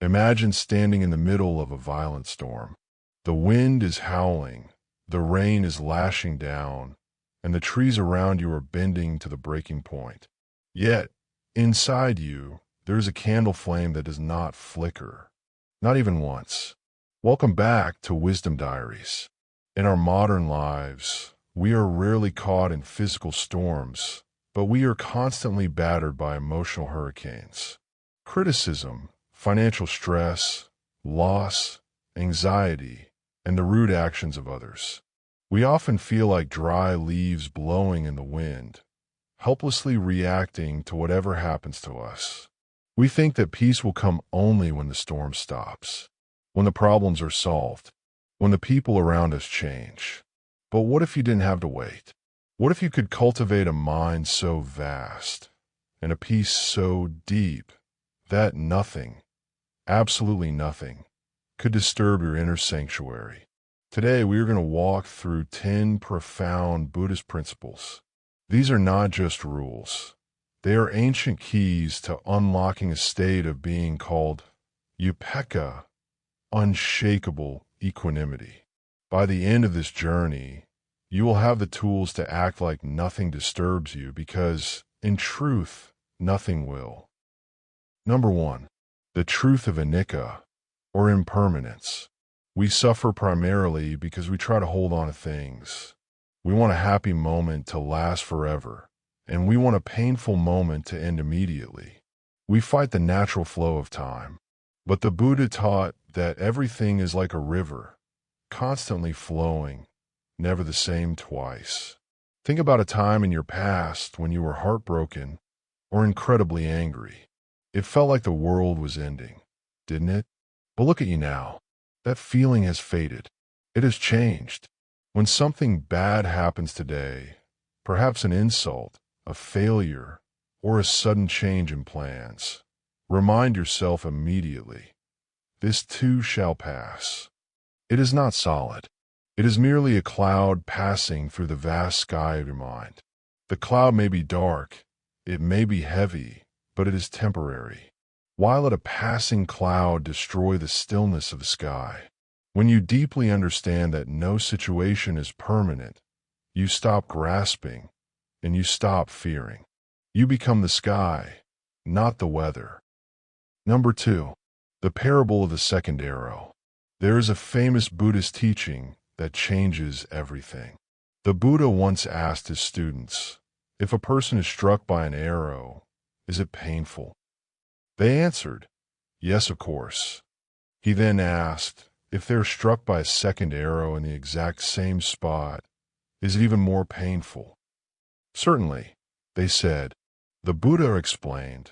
Imagine standing in the middle of a violent storm. The wind is howling, the rain is lashing down, and the trees around you are bending to the breaking point. Yet, inside you, there is a candle flame that does not flicker, not even once. Welcome back to Wisdom Diaries. In our modern lives, we are rarely caught in physical storms, but we are constantly battered by emotional hurricanes. Criticism, financial stress, loss, anxiety, and the rude actions of others. We often feel like dry leaves blowing in the wind, helplessly reacting to whatever happens to us. We think that peace will come only when the storm stops, when the problems are solved, when the people around us change. But what if you didn't have to wait? What if you could cultivate a mind so vast and a peace so deep that nothing, absolutely nothing, could disturb your inner sanctuary? Today, we are going to walk through 10 profound Buddhist principles. These are not just rules. They are ancient keys to unlocking a state of being called upekkha, unshakable equanimity. By the end of this journey, you will have the tools to act like nothing disturbs you because, in truth, nothing will. Number 1. The truth of anicca, or impermanence. We suffer primarily because we try to hold on to things. We want a happy moment to last forever, and we want a painful moment to end immediately. We fight the natural flow of time. But the Buddha taught that everything is like a river, constantly flowing, never the same twice. Think about a time in your past when you were heartbroken or incredibly angry. It felt like the world was ending, didn't it? But look at you now. That feeling has faded. It has changed. When something bad happens today, perhaps an insult, a failure, or a sudden change in plans, remind yourself immediately, this too shall pass. It is not solid. It is merely a cloud passing through the vast sky of your mind. The cloud may be dark, it may be heavy, but it is temporary. Why let a passing cloud destroy the stillness of the sky? When you deeply understand that no situation is permanent, you stop grasping and you stop fearing. You become the sky, not the weather. Number 2. The parable of the second arrow. There is a famous Buddhist teaching that changes everything. The Buddha once asked his students, if a person is struck by an arrow, is it painful? They answered, yes, of course. He then asked, if they're struck by a second arrow in the exact same spot, is it even more painful? Certainly, they said. The Buddha explained,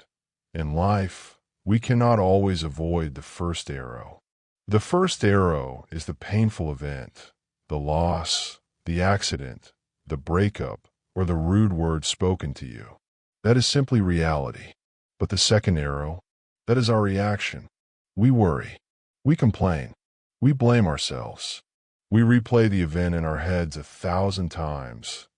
in life, we cannot always avoid the first arrow. The first arrow is the painful event, the loss, the accident, the breakup, or the rude word spoken to you. That is simply reality. But the second arrow, that is our reaction. We worry. We complain. We blame ourselves. We replay the event in our heads 1,000 times,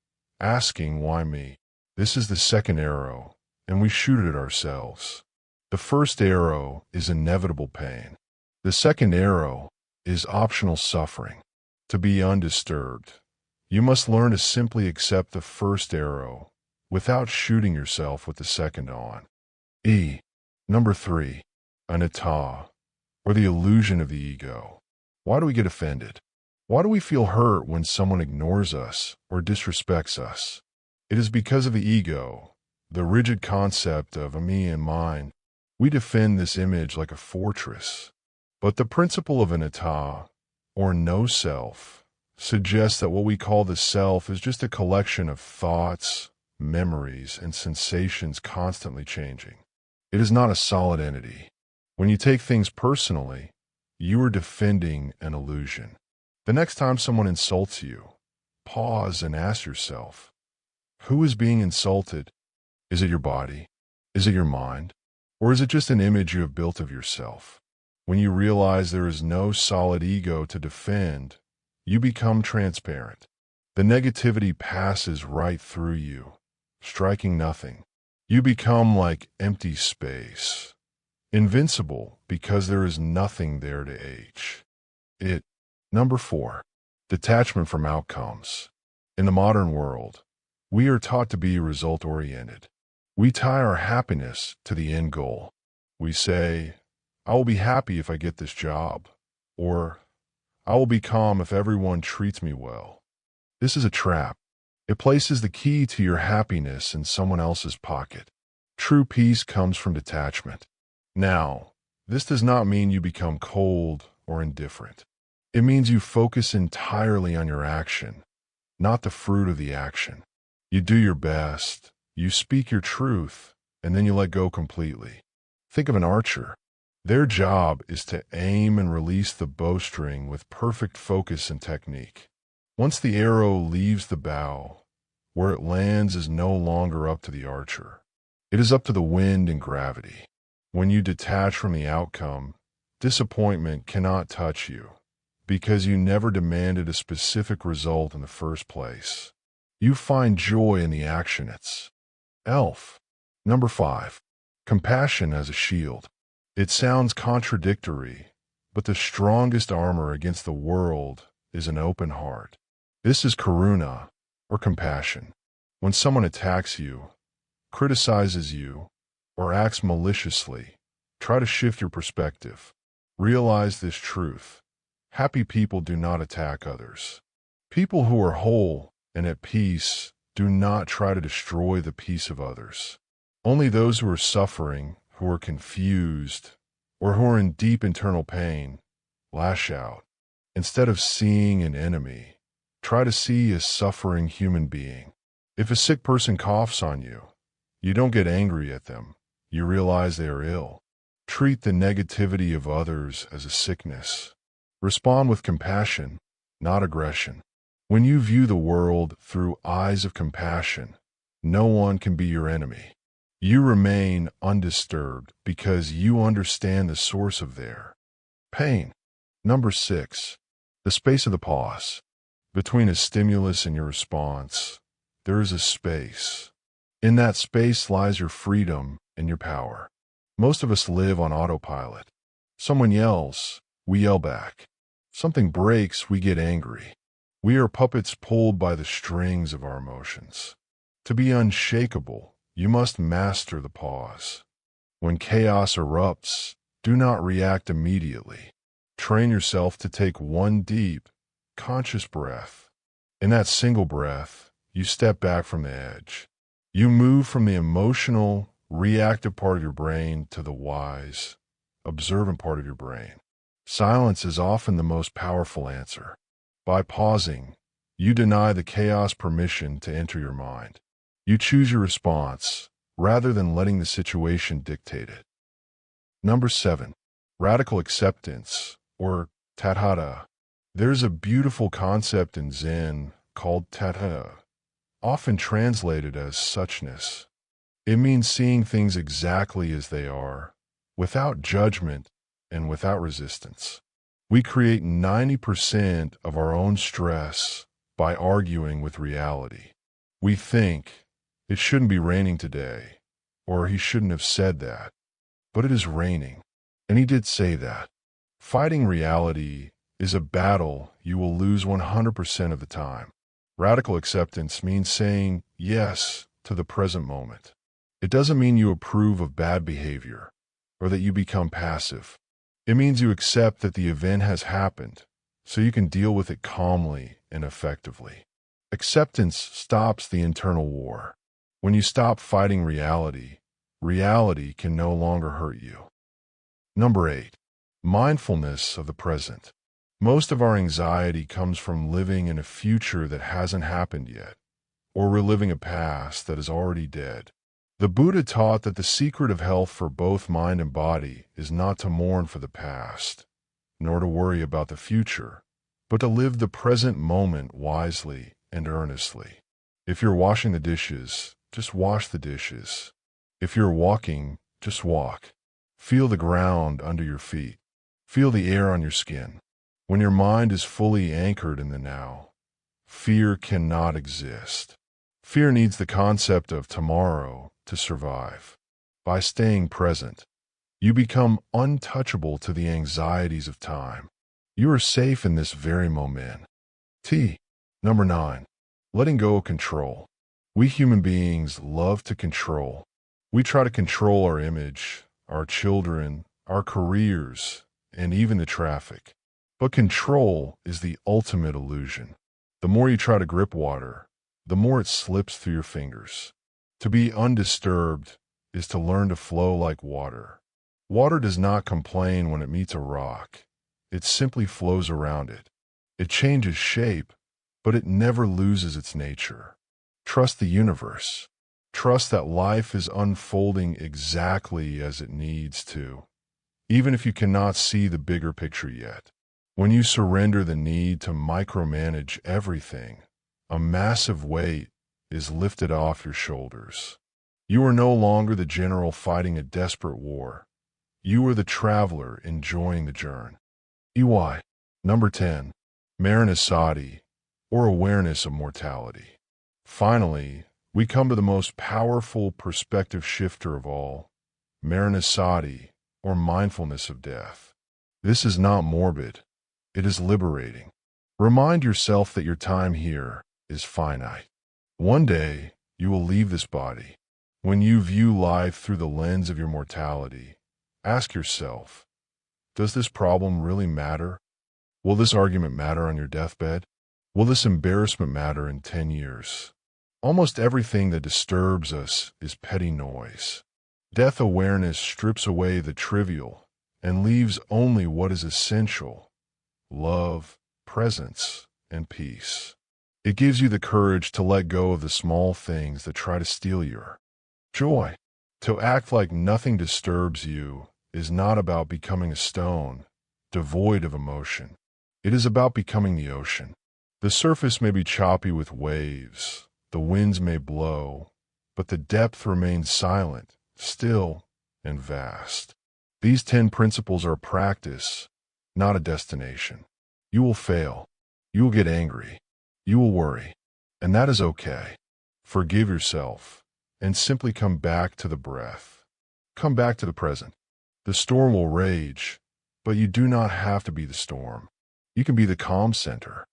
asking, why me? This is the second arrow, and we shoot it ourselves. The first arrow is inevitable pain. The second arrow is optional suffering. To be undisturbed, you must learn to simply accept the first arrow without shooting yourself with the second on. Number 3. Anatta, or the illusion of the ego. Why do we get offended? Why do we feel hurt when someone ignores us or disrespects us? It is because of the ego, the rigid concept of a me and mine. We defend this image like a fortress. But the principle of anatta, or no self, suggests that what we call the self is just a collection of thoughts, memories, and sensations constantly changing. It is not a solid entity. When you take things personally, you are defending an illusion. The next time someone insults you, pause and ask yourself, who is being insulted? Is it your body? Is it your mind? Or is it just an image you have built of yourself? When you realize there is no solid ego to defend, you become transparent. The negativity passes right through you, striking nothing. You become like empty space. Invincible because there is nothing there to age it. Number 4. Detachment from outcomes. In the modern world, we are taught to be result-oriented. We tie our happiness to the end goal. We say, I will be happy if I get this job, or I will be calm if everyone treats me well. This is a trap. It places the key to your happiness in someone else's pocket. True peace comes from detachment. Now, this does not mean you become cold or indifferent. It means you focus entirely on your action, not the fruit of the action. You do your best, you speak your truth, and then you let go completely. Think of an archer. Their job is to aim and release the bowstring with perfect focus and technique. Once the arrow leaves the bow, where it lands is no longer up to the archer. It is up to the wind and gravity. When you detach from the outcome, disappointment cannot touch you, because you never demanded a specific result in the first place. You find joy in the action itself. Number 5. Compassion as a shield. It sounds contradictory, but the strongest armor against the world is an open heart. This is karuna, or compassion. When someone attacks you, criticizes you, or acts maliciously, try to shift your perspective. Realize this truth. Happy people do not attack others. People who are whole and at peace do not try to destroy the peace of others. Only those who are suffering, who are confused, or who are in deep internal pain, lash out. Instead of seeing an enemy, try to see a suffering human being. If a sick person coughs on you, you don't get angry at them. You realize they are ill. Treat the negativity of others as a sickness. Respond with compassion, not aggression. When you view the world through eyes of compassion, no one can be your enemy. You remain undisturbed because you understand the source of their pain. Number 6. The space of the pause. Between a stimulus and your response, there is a space. In that space lies your freedom and your power. Most of us live on autopilot. Someone yells, we yell back. Something breaks, we get angry. We are puppets pulled by the strings of our emotions. To be unshakable, you must master the pause. When chaos erupts, do not react immediately. Train yourself to take one deep, conscious breath. In that single breath, you step back from the edge. You move from the emotional, reactive part of your brain to the wise, observant part of your brain. Silence is often the most powerful answer. By pausing, you deny the chaos permission to enter your mind. You choose your response, rather than letting the situation dictate it. Number 7. Radical acceptance, or tathata. There's a beautiful concept in Zen called tathata, often translated as suchness. It means seeing things exactly as they are, without judgment and without resistance. We create 90% of our own stress by arguing with reality. We think, it shouldn't be raining today, or he shouldn't have said that. But it is raining, and he did say that. Fighting reality is a battle you will lose 100% of the time. Radical acceptance means saying yes to the present moment. It doesn't mean you approve of bad behavior or that you become passive. It means you accept that the event has happened so you can deal with it calmly and effectively. Acceptance stops the internal war. When you stop fighting reality, reality can no longer hurt you. Number 8. Mindfulness of the present. Most of our anxiety comes from living in a future that hasn't happened yet, or reliving a past that is already dead. The Buddha taught that the secret of health for both mind and body is not to mourn for the past, nor to worry about the future, but to live the present moment wisely and earnestly. If you're washing the dishes, just wash the dishes. If you're walking, just walk. Feel the ground under your feet. Feel the air on your skin. When your mind is fully anchored in the now, fear cannot exist. Fear needs the concept of tomorrow to survive. By staying present, You become untouchable to the anxieties of time. You are safe in this very moment. Number 9. Letting go of control. We human beings love to control. We try to control our image, our children, our careers, and even the traffic. But control is the ultimate illusion. The more you try to grip water, the more it slips through your fingers. To be undisturbed is to learn to flow like water. Water does not complain when it meets a rock. It simply flows around it. It changes shape, but it never loses its nature. Trust the universe. Trust that life is unfolding exactly as it needs to, even if you cannot see the bigger picture yet. When you surrender the need to micromanage everything, a massive weight is lifted off your shoulders. You are no longer the general fighting a desperate war. You are the traveler enjoying the journey. Number 10. Maranasati, or awareness of mortality. Finally, we come to the most powerful perspective shifter of all, Maranasati, or mindfulness of death. This is not morbid. It is liberating. Remind yourself that your time here is finite. One day, you will leave this body. When you view life through the lens of your mortality, ask yourself, does this problem really matter? Will this argument matter on your deathbed? Will this embarrassment matter in 10 years? Almost everything that disturbs us is petty noise. Death awareness strips away the trivial and leaves only what is essential: love, presence, and peace. It gives you the courage to let go of the small things that try to steal your joy. To act like nothing disturbs you is not about becoming a stone, devoid of emotion. It is about becoming the ocean. The surface may be choppy with waves, the winds may blow, but the depth remains silent, still, and vast. These 10 principles are a practice, not a destination. You will fail. You will get angry. You will worry. And that is okay. Forgive yourself and simply come back to the breath. Come back to the present. The storm will rage, but you do not have to be the storm. You can be the calm center.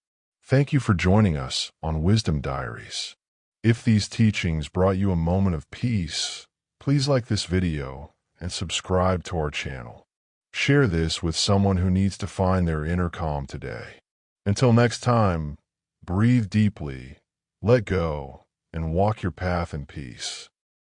Thank you for joining us on Wisdom Diaries. If these teachings brought you a moment of peace, please like this video and subscribe to our channel. Share this with someone who needs to find their inner calm today. Until next time, breathe deeply, let go, and walk your path in peace.